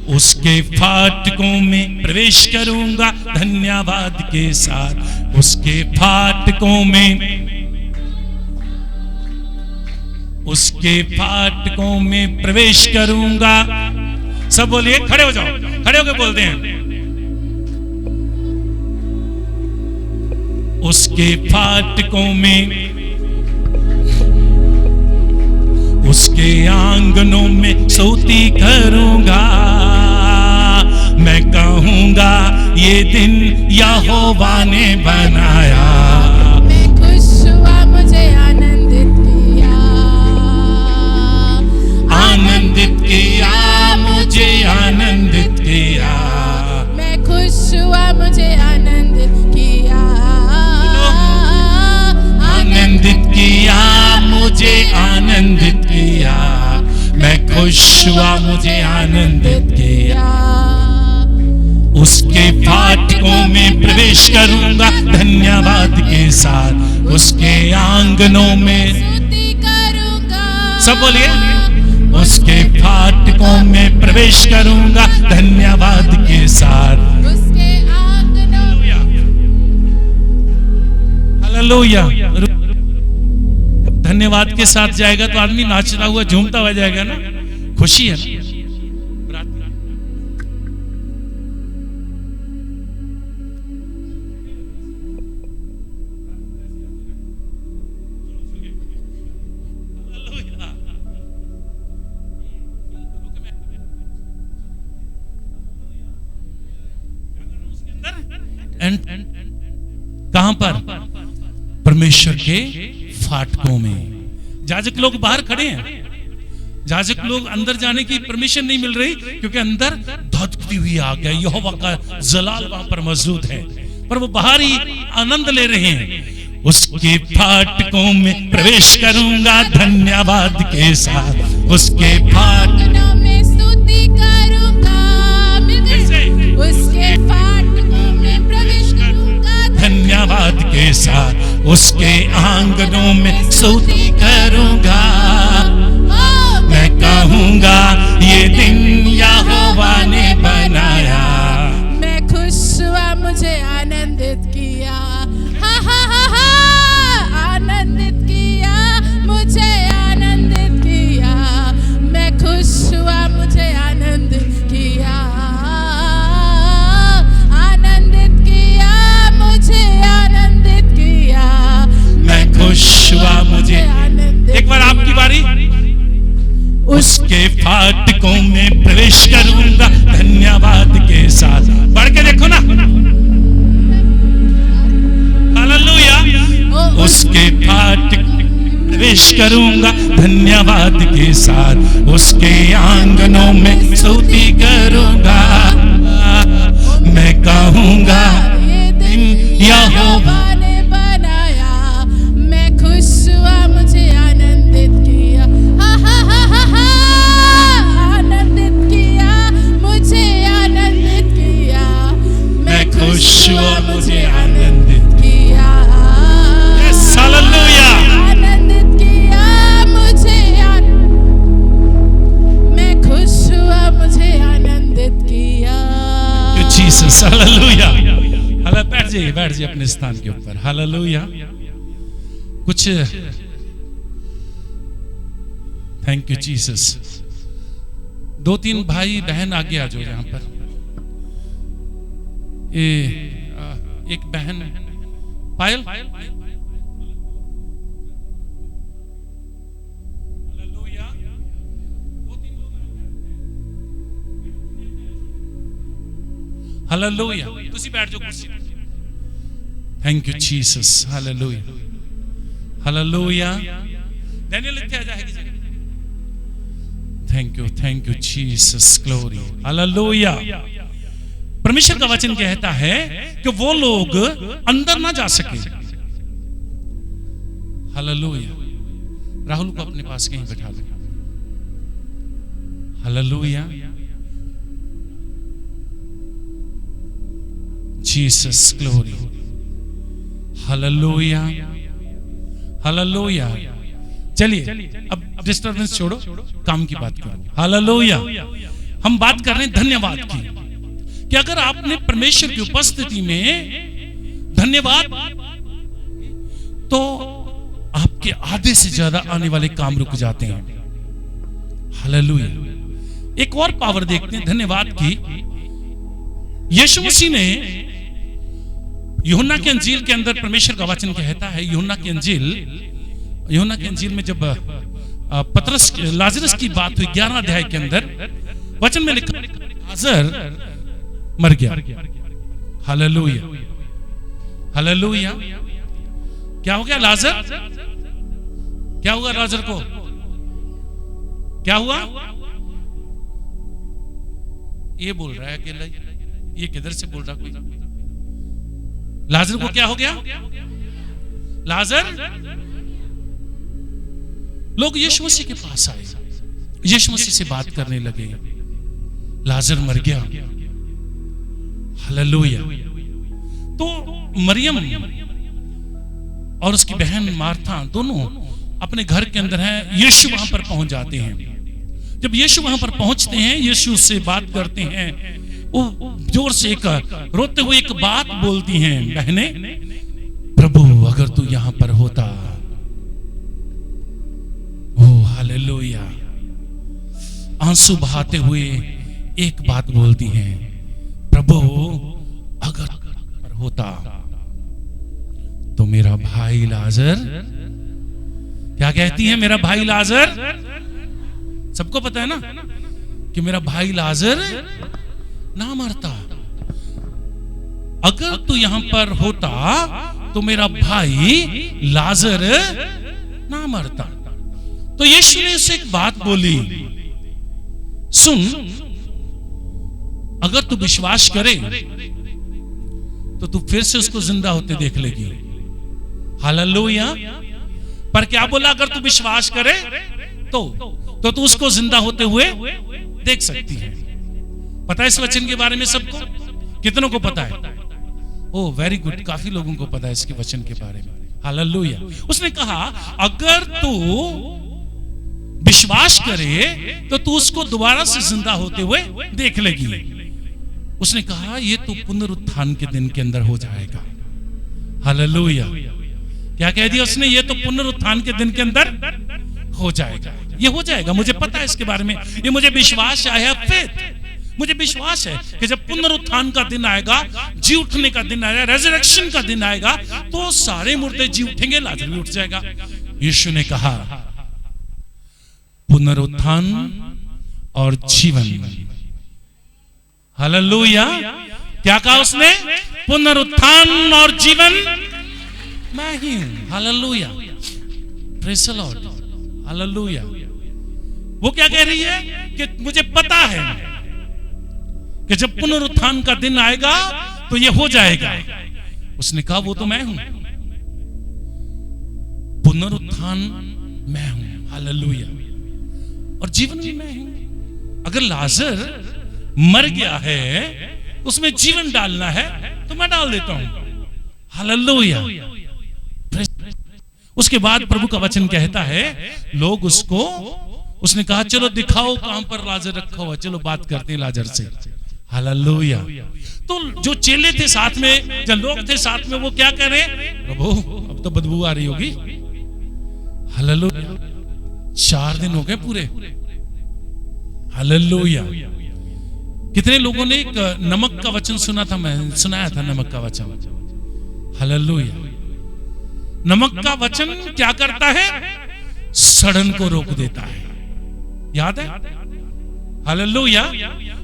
उसके फाटकों में प्रवेश करूंगा धन्यवाद के साथ, उसके फाटकों में, उसके फाटकों में प्रवेश करूंगा। सब बोलिए, खड़े हो जाओ, खड़े होकर बोलते हैं, उसके फाटकों में, उसके आंगनों में स्तुति करूंगा। मैं कहूंगा ये दिन यहोवा ने बनाया, मैं खुश हुआ, मुझे आनंदित किया, आनंदित किया, मुझे आनंदित किया, मैं खुश हुआ, मुझे आनंदित किया, आनंदित किया, मुझे आनंदित किया, मैं खुश हुआ, मुझे आनंदित किया। उसके फाटकों में प्रवेश करूंगा धन्यवाद के साथ, उसके आंगनों में स्तुति करूंगा। सब बोलिए, उसके फाटकों में प्रवेश करूंगा धन्यवाद के साथ, उसके आंगनों हालेलुया। धन्यवाद के साथ जाएगा तो आदमी नाचता हुआ झूमता हुआ जाएगा ना, खुशी है ना। कहां पर? परमेश्वर के फाटकों में। जाजक लोग बाहर खड़े हैं, जाजक लोग अंदर जाने की परमिशन नहीं मिल रही, क्योंकि अंदर धधकती हुई आग है, यहोवा का जलाल वहां पर मौजूद है, पर वो बाहर ही आनंद ले रहे हैं। उसके फाटकों में प्रवेश करूंगा धन्यवाद के साथ, उसके आंगनों में स्तुति करूंगा। उसके फाटकों में प्रवेश करूंगा धन्यवाद के साथ, उसके आंगनों में स्तुति करूंगा। मैं कहूंगा ये दिन यहोवा ने बनाया, मैं खुश हुआ, मुझे आनंदित किया, हा हा हा हा, आनंदित किया, मुझे आनंदित किया, मैं खुश हुआ, मुझे आनंदित किया, आनंदित किया, मुझे आनंदित किया, मैं खुश हुआ, मुझे आनंदित। एक बार आपकी बारी। उसके फाटकों में प्रवेश करूंगा धन्यवाद के साथ, बढ़ के देखो ना, हालेलुया। उसके फाटक प्रवेश करूंगा धन्यवाद के साथ, उसके आंगनों में स्तुति करूंगा। मैं कहूंगा ये दिन यहोवा ने बनाया, मैं खुश हुआ, मुझे आनंदित किया, हा हा हा हा हा, आनंदित किया, मुझे आनंदित किया, मैं खुश हुआ, मुझे आनंदित किया, हालेलुया। आनंदित किया, मुझे मैं खुश हुआ, मुझे आनंदित किया। Jesus, hallelujah. हाले बैठ जाइए अपने स्थान के ऊपर, हालेलुया। कुछ थैंक यू जीसस। 2-3 भाई बहन आगे आ जाओ यहाँ पर। एक बहन पायल, हालेलुया। तुसी बैठ जाओ कुर्सी। Thank you Jesus, hallelujah, hallelujah. Daniel इत्थे आ जाएगी। Thank you Jesus, glory, hallelujah. परमेश्वर का वचन कहता है कि वो लोग अंदर ना जा सके। हालेलुया। राहुल को अपने पास कहीं बैठा ले। Hallelujah. Jesus, glory, hallelujah, hallelujah. चलिए अब डिस्टर्बेंस छोड़ो, काम की बात करो। हालेलुया। हम बात कर रहे हैं धन्यवाद की, कि अगर आपने परमेश्वर की उपस्थिति में धन्यवाद, तो आपके आधे से ज्यादा आने वाले काम रुक जाते हैं। हालेलुया। एक और पावर देखते हैं धन्यवाद की। यीशु मसीह ने यूहन्ना के अंजील के अंदर परमेश्वर का वचन कहता है, यूहन्ना के अंजील में जब पतरस लाजरस की बात हुई 11 अध्याय के अंदर, वचन में लिखा लाजर मर गया। Hallelujah, hallelujah. क्या हो गया लाजर? क्या हुआ लाजर को? क्या हुआ? ये बोल रहा है अकेला, ये किधर से बोल रहा कोई? लाजर को क्या हो गया? लाजर, लोग यीशु मसीह के पास आए, यीशु मसीह से बात करने लगे, लाजर मर गया। हालेलुया। तो मरियम और उसकी बहन मार्था दोनों अपने घर के अंदर हैं। यीशु वहां पर पहुंच जाते हैं। जब यीशु वहां पर पहुंचते हैं, यीशु से बात करते हैं, वो जोर से एक रोते हुए एक बात बोलती हैं, बहने, प्रभु अगर तू यहां पर होता। ओ हालेलुया। आंसू बहाते हुए एक बात बोलती हैं, प्रभु अगर पर होता तो मेरा भाई लाजर, क्या कहती है? मेरा भाई लाजर, सबको पता है ना कि मेरा भाई लाजर ना मरता। अगर तू यहां पर होता तो मेरा भाई लाजर ना मरता। तो यीशु ने उसे एक बात बोली, सुन, अगर तू विश्वास करे तो तू फिर से उसको जिंदा होते देख लेगी। हालेलुया। पर क्या बोला? अगर तू विश्वास करे तो तू उसको जिंदा होते हुए देख सकती है। पता है इस वचन के बारे में सबको? कितनों को पता है? ओ वेरी गुड, काफी लोगों को पता है इसके वचन के बारे में। हालेलुया। उसने कहा अगर तू विश्वास करे तो तू उसको दोबारा से जिंदा होते हुए देख लेगी। उसने कहा ये तो पुनरुत्थान के दिन के अंदर हो जाएगा। हालेलुया। क्या कह दिया उसने? ये तो पुनरुत्थान के दिन के अंदर हो जाएगा। ये हो जाएगा, मुझे पता है इसके बारे में, ये मुझे विश्वास है, फेथ, मुझे विश्वास है कि जब पुनरुत्थान का दिन आएगा, जी उठने का दिन आएगा, रेजरेक्शन का दिन आएगा, तो सारे मुर्दे जी उठेंगे, लाजर भी उठ जाएगा। यीशु ने कहा पुनरुत्थान और जीवन। हालेलुया। क्या कहा उसने? पुनरुत्थान और जीवन मैं ही हूं। Hallelujah. Praise the Lord. Hallelujah. वो क्या कह रही है कि मुझे पता है कि जब पुनरुत्थान का दिन आएगा तो ये हो जाएगा। उसने कहा वो तो मैं हूं, पुनरुत्थान मैं हूं। हालेलुया। और जीवन भी मैं हूं। अगर लाजर मर गया है, उसमें जीवन डालना है तो मैं डाल देता हूं। हालेलुया। उसके बाद प्रभु का वचन कहता है, लोग उसको, उसने कहा चलो दिखाओ कहां पर लाजर रखा हुआ, चलो बात करते हैं लाजर से। हालेलुया। तो जो चेले थे साथ में, जो लोग थे साथ में, वो क्या कह रहे हैं? प्रभु अब तो बदबू आ रही होगी। हालेलुया। 4 दिन हो गए पूरे। हालेलुया। कितने लोगों ने एक नमक का वचन सुना था? मैं सुनाया था नमक का वचन। हालेलुया। नमक का वचन क्या करता है? सड़न को रोक देता है। याद है? हालेलुया।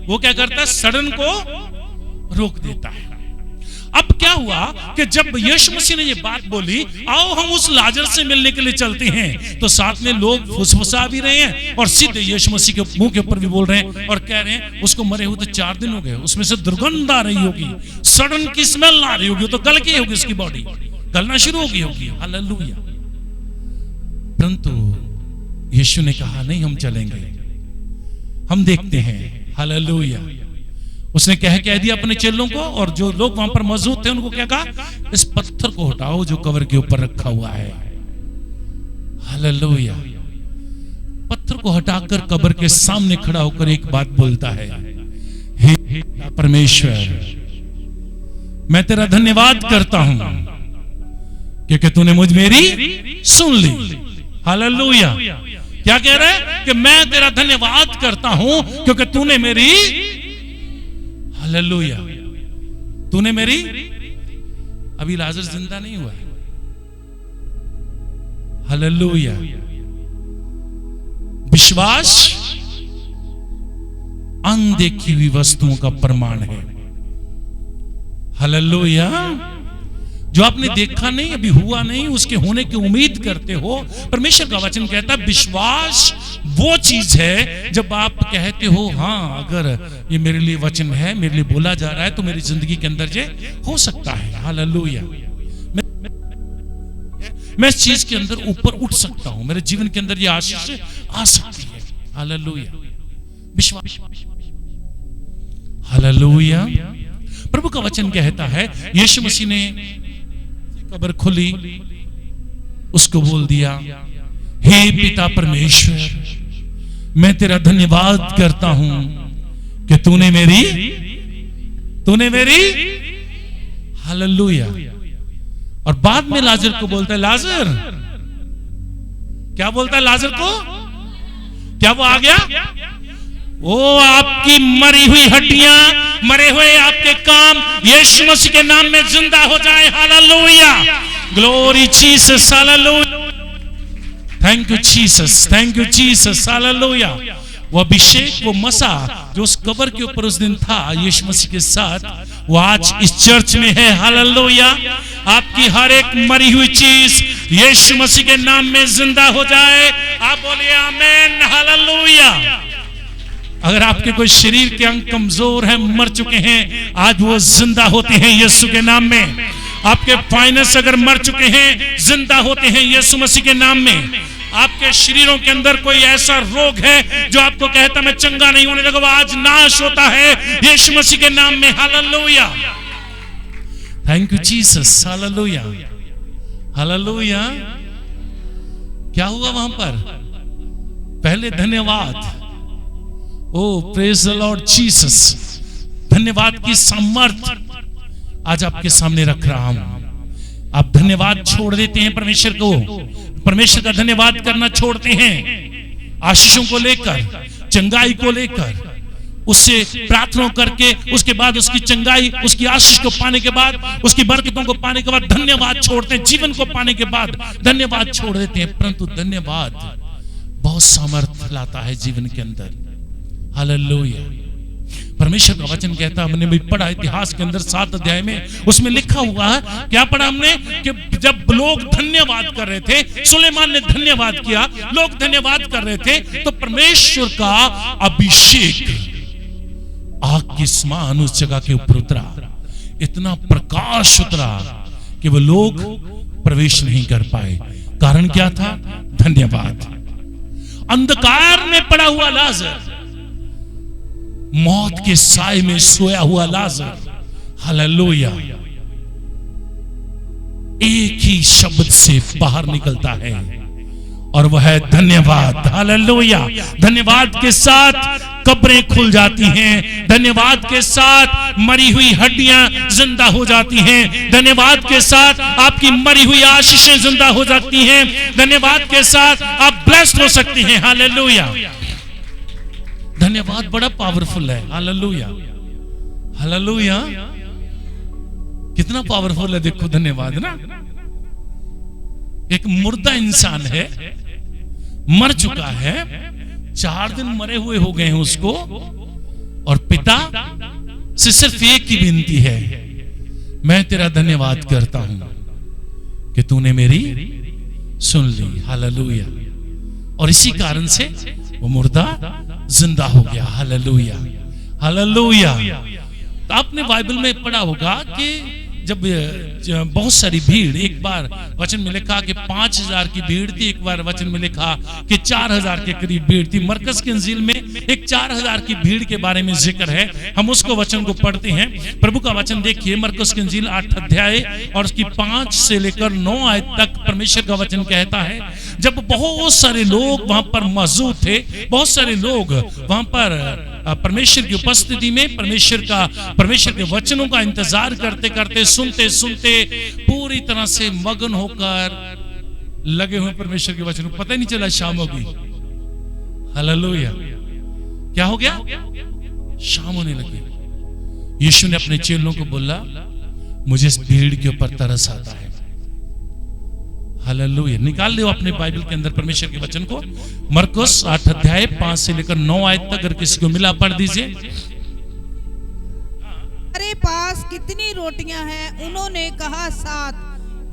वो क्या करता है? सड़न को रोक देता है। अब क्या हुआ कि जब यीशु मसीह ने ये बात बोली, आओ हम उस लाजर से मिलने के लिए चलते हैं, तो साथ में लोग फुसफुसा भी रहे हैं और सीधे यीशु मसीह के मुंह के ऊपर भी बोल रहे हैं और कह रहे हैं उसको मरे हुए तो 4 दिन हो गए, उसमें से दुर्गंध आ रही होगी, सड़न की स्मेल आ रही होगी, तो गल गई होगी, उसकी बॉडी गलना शुरू हो गई होगी। हालेलुया। परंतु यीशु ने कहा नहीं, हम चलेंगे, हम देखते हैं। हालेलुया। उसने कह दिया अपने चेलों को, और जो लोग वहां पर मौजूद थे उनको क्या कहा, इस पत्थर को हटाओ जो कब्र के ऊपर रखा हुआ है। हालेलुया। पत्थर को हटाकर कब्र के सामने खड़ा होकर एक बात बोलता है, हे परमेश्वर, मैं तेरा धन्यवाद करता हूं क्योंकि तूने मेरी सुन ली। हालेलुया। क्या कह रहा है कि मैं तेरा धन्यवाद करता हूं क्योंकि तूने मेरी, हालेलुया, तूने मेरी, अभी लाजर जिंदा नहीं हुआ है। हालेलुया। विश्वास अनदेखी हुई वस्तुओं का प्रमाण है। हालेलुया। जो आपने देखा नहीं, अभी हुआ नहीं, उसके होने की उम्मीद करते हो। परमेश्वर का वचन कहता है विश्वास वो चीज है जब आप कहते हो हाँ, अगर ये मेरे लिए वचन है, मेरे लिए बोला जा रहा है, तो मेरी जिंदगी के अंदर ये हो सकता है। हालेलुया। मैं इस चीज के अंदर ऊपर उठ सकता हूं, मेरे जीवन के अंदर ये आशीष आ सकती है। हालेलुया। विश्वास। हालेलुया। प्रभु का वचन कहता है यीशु मसीह ने कब्र खुली, उसको बोल दिया, हे पिता परमेश्वर, मैं तेरा धन्यवाद करता हूं कि तूने मेरी, हालेलुया। और बाद में लाजर को बोलता है, लाजर, क्या बोलता है लाजर को? क्या वो आ गया? वो आपकी मरी हुई हड्डियां, मरे हुए आपके काम यीशु मसीह के नाम में जिंदा हो जाए। Hallelujah. Glory Jesus. Hallelujah. Thank you Jesus, thank you Jesus. Hallelujah. वो अभिषेक, वो मसा जो उस कब्र के ऊपर उस दिन था यीशु मसीह के साथ, वो आज इस चर्च में है। हालेलुया। आपकी हर एक मरी हुई चीज यीशु मसीह के नाम में जिंदा हो जाए। आप बोलिए आमीन। हालेलुया। अगर आपके कोई शरीर के अंग कमजोर हैं, मर चुके हैं, आज वो जिंदा होते हैं यीशु के नाम में। आपके फाइनेंस अगर मर चुके हैं, जिंदा होते हैं यीशु मसीह के नाम में। आपके शरीरों के अंदर कोई ऐसा रोग है जो आपको कहता मैं चंगा नहीं होने लगा, वो आज नाश होता है यीशु मसीह के नाम में। Hallelujah. Thank you Jesus. Hallelujah. Hallelujah. क्या हुआ वहां पर? पहले धन्यवाद। ओ प्रेज द लॉर्ड जीसस। धन्यवाद की सामर्थ्य आज आपके सामने रख रहा हूं। आप धन्यवाद छोड़ देते हैं परमेश्वर को, परमेश्वर का धन्यवाद करना छोड़ते हैं। आशीषों को लेकर, चंगाई को लेकर, उससे प्रार्थना करके उसके बाद उसकी चंगाई, उसकी आशीष को पाने के बाद, उसकी बरकतों को पाने के बाद धन्यवाद छोड़ते हैं। जीवन को पाने के बाद धन्यवाद छोड़ देते हैं। परंतु धन्यवाद बहुत सामर्थ्य लाता है जीवन के अंदर। हालेलुया। परमेश्वर का वचन कहता है, हमने भी पढ़ा इतिहास के अंदर 7 अध्याय में, उसमें लिखा हुआ है, क्या पढ़ा हमने कि जब लोग धन्यवाद कर रहे थे, सुलेमान ने धन्यवाद किया, लोग धन्यवाद कर रहे थे, तो परमेश्वर का अभिषेक आग के समान उस जगह के ऊपर उतरा। इतना प्रकाश उतरा कि वो लोग प्रवेश नहीं कर पाए। कारण क्या था? धन्यवाद। अंधकार में पड़ा हुआ लाजर, मौत के साए में सोया हुआ लाजर, हालेलुया, एक ही शब्द से बाहर निकलता है और वह है धन्यवाद। हालेलुया। धन्यवाद के साथ कब्रें खुल जाती हैं, धन्यवाद के साथ मरी हुई हड्डियां जिंदा हो जाती हैं, धन्यवाद के साथ आपकी मरी हुई आशीषें जिंदा हो जाती हैं, धन्यवाद के साथ आप ब्लेस्ड हो सकते हैं। हालेलुया। धन्यवाद बड़ा पावरफुल है। हालेलुया। हालेलुया। कितना पावरफुल है देखो धन्यवाद ना। एक मुर्दा इंसान है, मर चुका है, 4 दिन मरे हुए हो गए हैं उसको, और पिता से सिर्फ एक ही विनती है, मैं तेरा धन्यवाद करता हूं कि तूने मेरी सुन ली। हालेलुया। और इसी कारण से वो मुर्दा जिंदा हो गया। हालेलुया। हालेलुया। तो आपने बाइबल में पढ़ा होगा कि जब बहुत सारी भीड़, एक बार वचन में लिखा कि 5000 की भीड़ थी, एक बार वचन में लिखा कि 4000 के करीब भीड़ थी। मरकस की इंजील में एक 4000 की भीड़ के बारे में जिक्र है। हम उसको वचन को पढ़ते हैं। प्रभु का वचन देखिए, मरकस की इंजील 8 अध्याय और उसकी 5 से लेकर 9 आयत तक परमेश्वर का वचन कहता है, जब बहुत सारे लोग वहां पर मौजूद थे, बहुत सारे लोग वहां पर परमेश्वर की उपस्थिति में परमेश्वर के वचनों का इंतजार करते करते, सुनते सुनते पूरी तरह से मगन होकर लगे हुए परमेश्वर के वचनों, पता ही नहीं चला शाम हो गई। हालेलुया। क्या हो गया? शाम होने लगी। यीशु ने अपने चेलों को बोला, मुझे इस भीड़ के ऊपर तरस आता है। हालेलुया। निकाल लो अपने बाइबल के अंदर परमेश्वर के वचन को, मरकुस 8 अध्याय 5 से लेकर 9 आयत तक, अगर किसी को मिला पढ़ दीजिए। हमारे पास कितनी रोटियां हैं? उन्होंने कहा 7।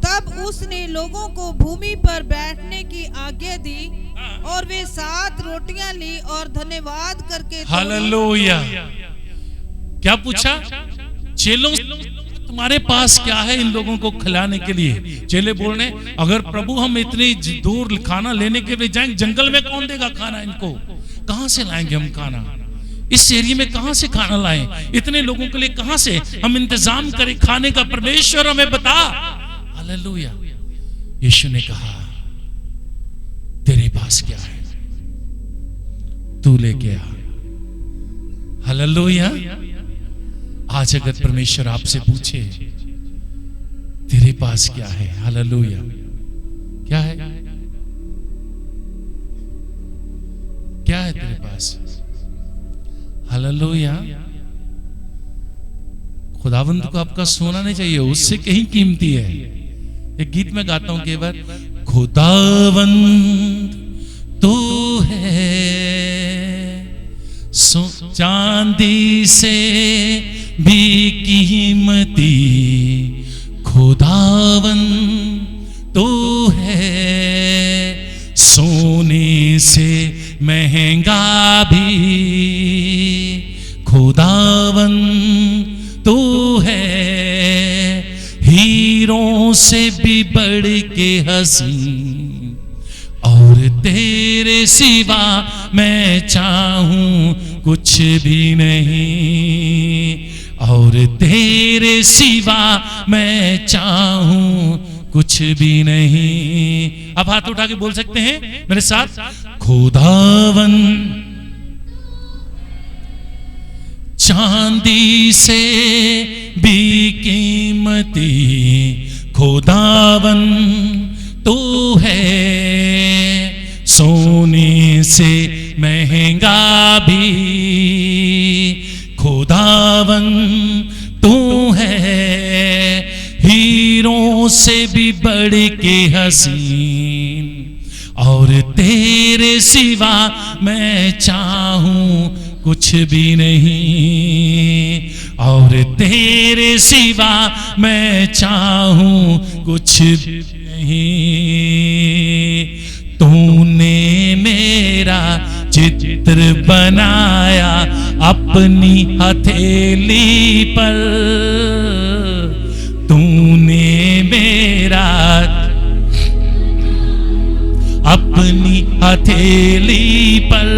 तब उसने लोगों को भूमि पर बैठने की आज्ञा दी और वे 7 रोटियां ली और धन्यवाद करके। हालेलुया। क्या पूछा? चेलों, तुम्हारे पास क्या है इन लोगों को खिलाने के लिए? चेले बोल रहे, अगर प्रभु हम इतनी दूर खाना लेने के लिए जाएंगे, जंगल में कौन देगा खाना इनको? कहां से लाएंगे हम खाना? इस एरिया में कहां से खाना लाएं? इतने लोगों के लिए कहां से हम इंतजाम करें खाने का? परमेश्वर हमें बता। हालेलुया। यीशु ने कहा, तेरे पास क्या है, तू लेके आ। हालेलुया। आज अगर परमेश्वर आपसे पूछे, तेरे पास क्या है? हालेलुया। क्या है? क्या है तेरे पास? हालेलुया। खुदावंद को आपका सोना नहीं चाहिए, उससे कहीं कीमती है। एक गीत में गाता हूं केवल, खुदावंद तू है चांदी से भी कीमती, खुदावंद तू है सोने से महंगा भी, खुदावंद तू है हीरों से भी बढ़ के हसीन, और तेरे सिवा मैं चाहूं कुछ भी नहीं, और तेरे सिवा मैं चाहूं कुछ भी नहीं। अब हाथ उठा के बोल सकते हैं मेरे साथ, खुदावंद चांदी से भी कीमती, खुदावंद तू है सोने से महंगा भी, खुदावंद तू है हीरों से भी बढ़ के हसीन, और तेरे सिवा मैं चाहूं कुछ भी नहीं, और तेरे सिवा मैं चाहूं कुछ भी नहीं। तूने मेरा चित्र बनाया अपनी हथेली पर, तूने मेरा अपनी हथेली पर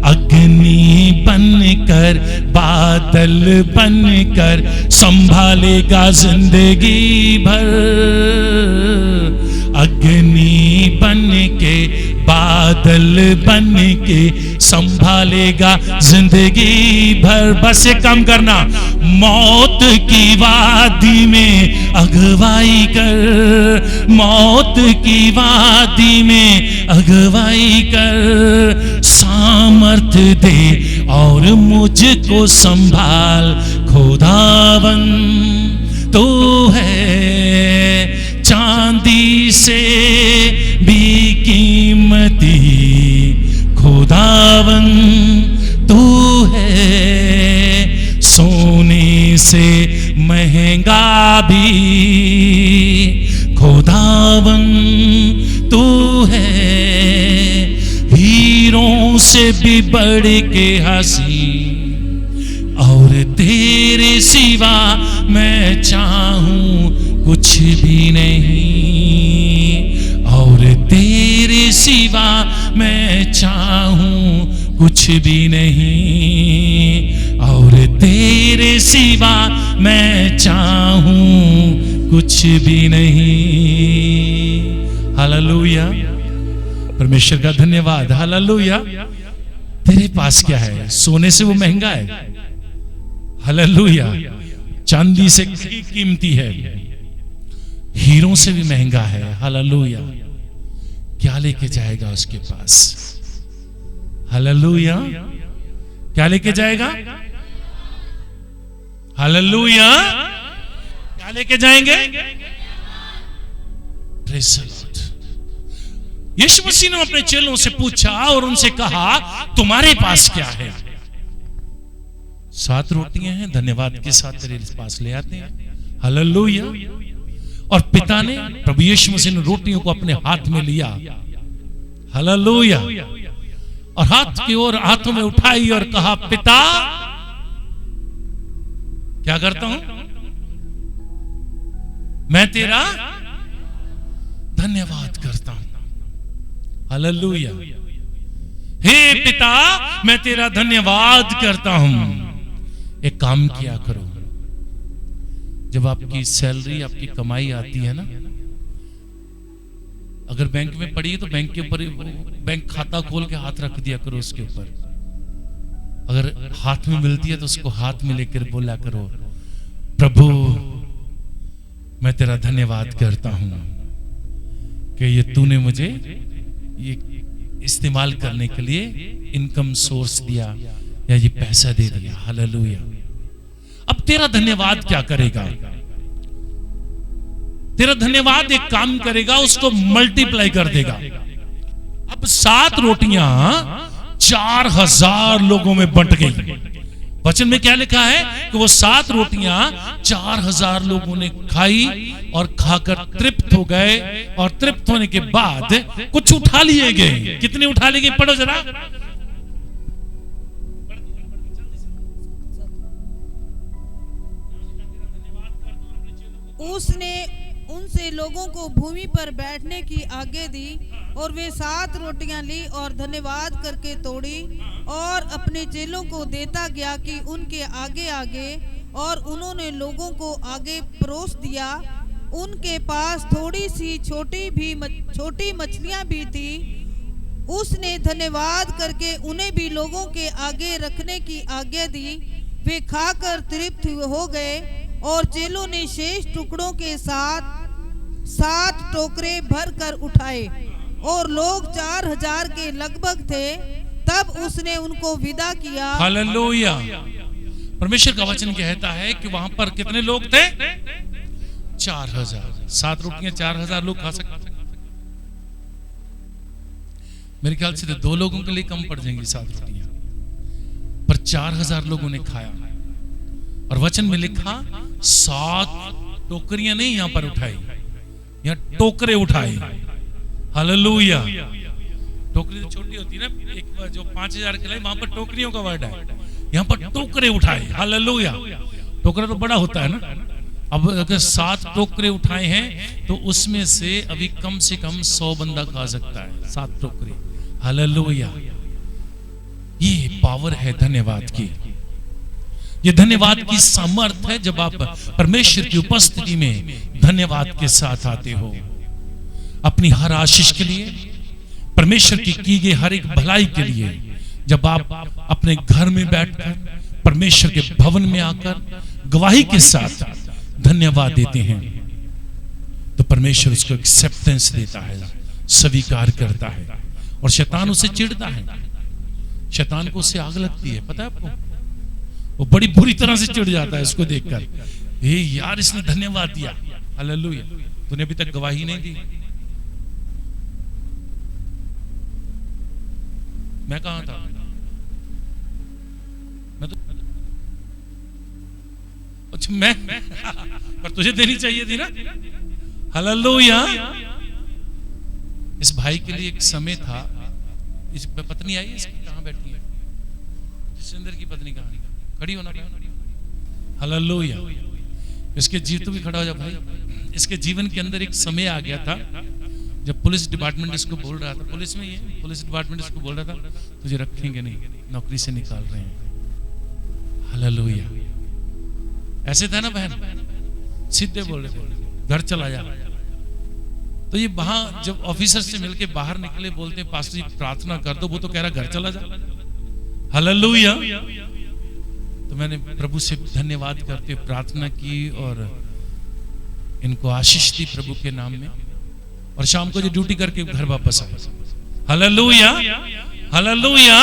अग्नि बनकर बादल बनकर संभालेगा जिंदगी भर, अग्नि बन के बादल बन के संभालेगा जिंदगी भर। बस एक काम करना, मौत की वादी में अगुवाई कर, मौत की वादी में अगुवाई कर, सामर्थ्य दे और मुझको संभाल, खुदावंद तू है चांदी से भी कीमती, खुदावंद तू है सोने से महंगा भी, खुदावंद तू है हीरों से भी बढ़ के हसीन, और तेरे सिवा मैं चाहूं कुछ भी नहीं, और तेरे सिवा मैं चाहूं कुछ भी नहीं, और तेरे सिवा मैं चाहूं कुछ भी नहीं। हालेलुया, परमेश्वर का धन्यवाद। हालेलुया। तेरे पास क्या है? सोने से वो महंगा है, हालेलुया। चांदी से कीमती है, हीरों से भी महंगा है, हालेलुया। क्या लेके जाएगा उसके पास? हालेलुया। क्या लेके जाएगा? हालेलुया। क्या लेके जाएंगे? Praise the Lord. Yeshu Masih ने अपने चेलों से पूछा और उनसे कहा, तुम्हारे पास क्या है? 7 रोटियां हैं, धन्यवाद के साथ तेरे पास ले आते हैं, हालेलुया। और पिता ने, प्रभु यीशु मसीह ने रोटियों को अपने हाथ में लिया, हालेलुया, और हाथ की ओर हाथों में उठाई और कहा, पिता क्या करता हूं? मैं तेरा धन्यवाद करता हूं, हालेलुया। हे पिता, मैं तेरा धन्यवाद करता हूं। एक काम किया करो, जब आपकी सैलरी, आपकी कमाई आती है ना, अगर बैंक में पड़ी है तो बैंक के ऊपर, बैंक खाता खोल के हाथ रख दिया करो उसके ऊपर। अगर हाथ में मिलती है तो उसको हाथ में लेकर बोला करो, प्रभु मैं तेरा धन्यवाद करता हूं कि ये तूने मुझे ये इस्तेमाल करने के लिए इनकम सोर्स दिया या ये पैसा दे दिया, हालेलुया। अब तेरा धन्यवाद क्या करेगा? तेरा धन्यवाद एक काम करेगा, उसको मल्टीप्लाई कर देगा। अब 7 रोटियां 4000 लोगों में बंट गई। वचन में क्या लिखा है कि वो 7 रोटियां 4000 लोगों ने खाई और खाकर तृप्त हो गए, और तृप्त होने के बाद कुछ उठा लिए गए। कितने उठा लिए गए? पढ़ो जरा। उसने उनसे लोगों को भूमि पर बैठने की आज्ञा दी, और वे 7 रोटियां ली और धन्यवाद करके तोड़ी और अपने चेलों को देता गया कि उनके आगे आगे, और उन्होंने लोगों को आगे परोस दिया। उनके पास थोड़ी सी छोटी मछलियां भी थी। उसने धन्यवाद करके उन्हें भी लोगों के आगे रखने की आज्ञा दी। वे खाकर तृप्त हो गए, और चेलों ने शेष टुकड़ों के साथ 7 टोकरे भर कर उठाए, और लोग 4000 के लगभग थे। तब उसने उनको विदा किया। हालेलुया। परमेश्वर का वचन कहता है कि वहां पर कितने लोग थे? 4000। 7 रोटियां 4000 लोग खा सकते। मेरे ख्याल से तो 2 लोगों के लिए कम पड़ जाएंगी 7 रोटियां, पर 4000 लोगों ने खाया। और वचन में लिखा 7 टोकरियां नहीं यहां पर उठाई, यहां टोकरे उठाए, हालेलुया। टोकरी तो छोटी होती है ना, एक जो 5000 के लिए वहां पर टोकरियों का वर्ड है, यहां पर टोकरे उठाए, हालेलुया। टोकरा तो बड़ा होता है ना। अब अगर 7 टोकरे उठाए हैं तो उसमें से अभी कम से कम 100 बंदा खा सकता है, 7 टोकरे, हालेलुया। ये पावर है धन्यवाद की। ये धन्यवाद की सामर्थ है जब आप परमेश्वर की उपस्थिति में धन्यवाद के साथ आते हो। अपनी हर आशीष के लिए, परमेश्वर की गई हर एक भलाई के लिए, जब आप अपने घर में बैठकर परमेश्वर के भवन में आकर गवाही के साथ धन्यवाद देते हैं, तो परमेश्वर उसको एक्सेप्टेंस देता है, स्वीकार करता है। और शैतान उसे चिढ़ता है, शैतान को उससे आग लगती है, पता है आपको? वो बड़ी बुरी तरह से चिढ़ जाता है इसको देखकर, ए यार इसने धन्यवाद दिया, हालेलुया, तूने अभी तक गवाही नहीं दी। मैं कहां था? मैं तो अच्छा मैं पर तुझे देनी चाहिए थी ना, हालेलुया। इस भाई के लिए एक समय था, इस पत्नी आई, इसकी कहां बैठी है? जितेंद्र की पत्नी कहां? खड़ी होना, हालेलुया। इसके जीव भी खड़ा हो जा भाई। इसके जीवन के अंदर एक समय आ गया था जब पुलिस डिपार्टमेंट इसको बोल रहा था, पुलिस में ही है, पुलिस डिपार्टमेंट इसको बोल रहा था तुझे रखेंगे नहीं, नौकरी से निकाल रहे हैं। हालेलुया। ऐसे था ना बहन, सीधे बोल रहे थे घर चला जा। तो ये वहां जब ऑफिसर से मिलके बाहर निकले बोलते पास्टर जी प्रार्थना कर दो, वो तो कह रहा घर चला जा। हालेलुया। तो मैंने प्रभु से धन्यवाद करते प्रार्थना की और इनको आशीष दी प्रभु के नाम में, और शाम को जो ड्यूटी करके घर वापस आए। Hallelujah, hallelujah.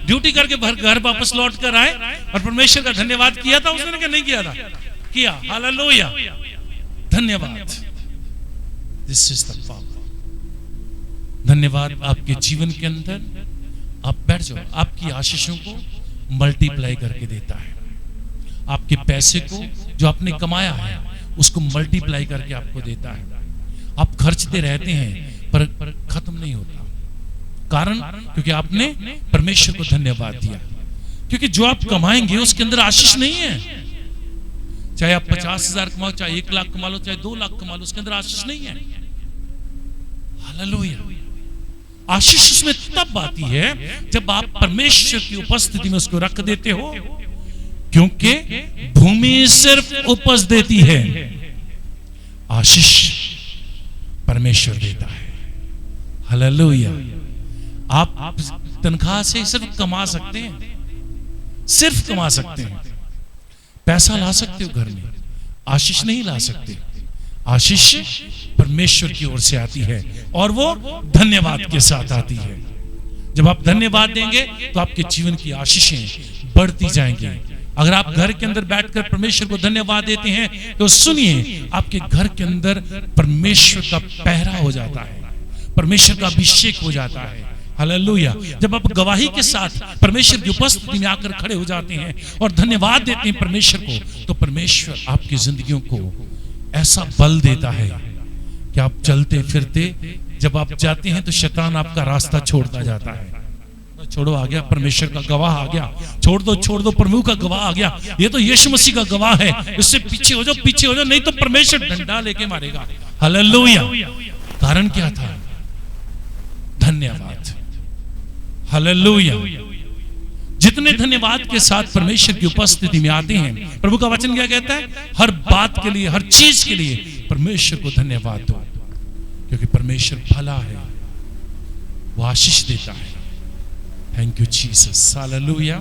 ड्यूटी करके घर वापस लौट कर आए और परमेश्वर का धन्यवाद किया था उसने, नहीं किया था? किया। हालेलुया, धन्यवाद। This is the power. धन्यवाद आपके जीवन के अंदर। आप बैठ जाओ, आपकी आशीषों को मल्टीप्लाई करके देता है। आपके पैसे को जो आपने कमाया है उसको मल्टीप्लाई करके आपको देता है। आप खर्चते रहते हैं पर खत्म नहीं होता। कारण क्योंकि आपने परमेश्वर को धन्यवाद दिया। क्योंकि जो आप कमाएंगे उसके अंदर आशीष नहीं है। चाहे आप 50,000 कमाओ, चाहे 1 लाख कमा लो, चाहे 2 लाख कमा लो, उसके अंदर आशीष नहीं है। हालेलुया। आशीष उसमें तब आती है जब आप परमेश्वर की उपस्थिति में उसको रख देते हो, क्योंकि भूमि सिर्फ उपज देती है, आशीष परमेश्वर देता है। हालेलुया। आप तनख्वाह से सिर्फ कमा सकते हैं, सिर्फ कमा सकते हैं, पैसा ला सकते हो घर में, आशीष नहीं ला सकते। आशीष परमेश्वर की ओर से आती है और वो धन्यवाद के साथ आती है। जब आप धन्यवाद देंगे तो आपके जीवन की आशीषें बढ़ती जाएंगी। अगर आप घर के अंदर बैठकर परमेश्वर को धन्यवाद देते हैं तो सुनिए, आपके घर के अंदर परमेश्वर का पहरा हो जाता है, परमेश्वर का अभिषेक हो जाता है। हालेलुया। जब आप गवाही के साथ परमेश्वर की उपस्थिति में आकर खड़े हो जाते हैं और धन्यवाद देते हैं परमेश्वर को, तो परमेश्वर आपकी जिंदगियों को ऐसा बल देता है कि आप चलते फिरते जब आप जाते हैं तो शैतान आपका रास्ता छोड़ता जाता है। छोड़ो, आ गया परमेश्वर का गवाह आ गया। छोड़ दो प्रभु का गवाह आ गया। ये तो यीशु मसीह का गवाह है, इससे पीछे हो जाओ, पीछे हो जाओ, नहीं तो परमेश्वर डंडा लेके मारेगा। हालेलुया। कारण क्या था? धन्यवाद। हालेलुया। जितने धन्यवाद के साथ परमेश्वर की उपस्थिति में आते हैं, प्रभु का वचन क्या कहता है? हर बात के लिए, हर चीज के लिए परमेश्वर को धन्यवाद दो, क्योंकि परमेश्वर भला है, वो आशीष देता है। Thank you Jesus. हालेलुया।